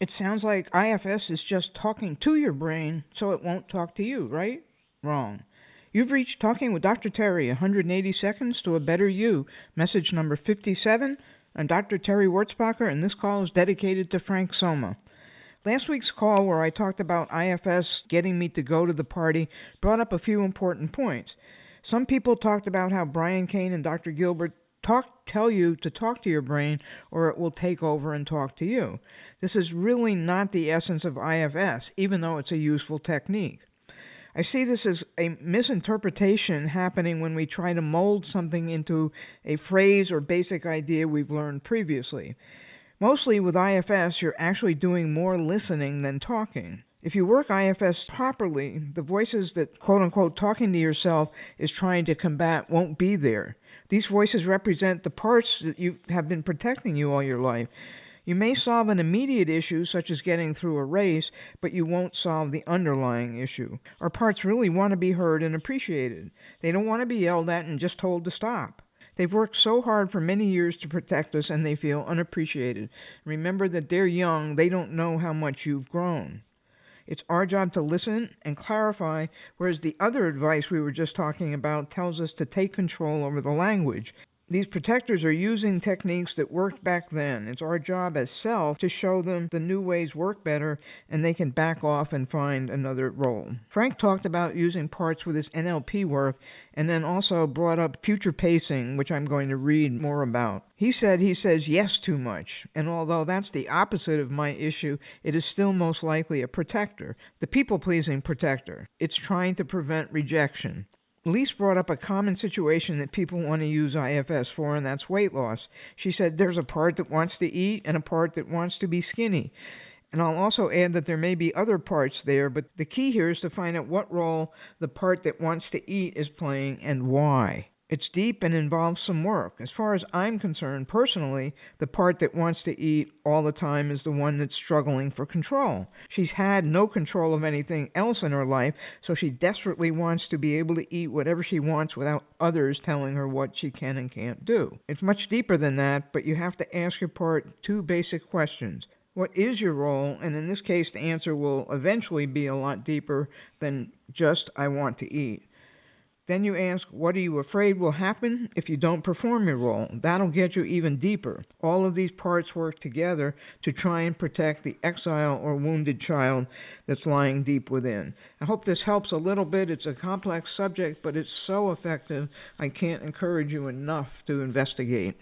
It sounds like IFS is just talking to your brain so it won't talk to you, right? Wrong. You've reached Talking with Dr. Terrie, 180 Seconds to a Better You, message number 57. I'm Dr. Terrie Wurzbacher, and this call is dedicated to Frank Soma. Last week's call, where I talked about IFS getting me to go to the party, brought up a few important points. Some people talked about how Brian Cain and Dr. Gilbert tell you to talk to your brain or it will take over and talk to you. This is really not the essence of IFS, even though it's a useful technique. I see this as a misinterpretation happening when we try to mold something into a phrase or basic idea we've learned previously. Mostly with IFS, you're actually doing more listening than talking. If you work IFS properly, the voices that, quote-unquote, talking to yourself is trying to combat won't be there. These voices represent the parts that have been protecting you all your life. You may solve an immediate issue, such as getting through a race, but you won't solve the underlying issue. Our parts really want to be heard and appreciated. They don't want to be yelled at and just told to stop. They've worked so hard for many years to protect us, and they feel unappreciated. Remember that they're young. They don't know how much you've grown. It's our job to listen and clarify, whereas the other advice we were just talking about tells us to take control over the language. These protectors are using techniques that worked back then. It's our job as self to show them the new ways work better, and they can back off and find another role. Frank talked about using parts with his NLP work, and then also brought up future pacing, which I'm going to read more about. He says yes too much, and although that's the opposite of my issue, it is still most likely a protector, the people-pleasing protector. It's trying to prevent rejection. Elise brought up a common situation that people want to use IFS for, and that's weight loss. She said there's a part that wants to eat and a part that wants to be skinny. And I'll also add that there may be other parts there, but the key here is to find out what role the part that wants to eat is playing and why. It's deep and involves some work. As far as I'm concerned, personally, the part that wants to eat all the time is the one that's struggling for control. She's had no control of anything else in her life, so she desperately wants to be able to eat whatever she wants without others telling her what she can and can't do. It's much deeper than that, but you have to ask your part two basic questions. What is your role? And in this case, the answer will eventually be a lot deeper than just, I want to eat. Then you ask, what are you afraid will happen if you don't perform your role? That'll get you even deeper. All of these parts work together to try and protect the exile or wounded child that's lying deep within. I hope this helps a little bit. It's a complex subject, but it's so effective, I can't encourage you enough to investigate.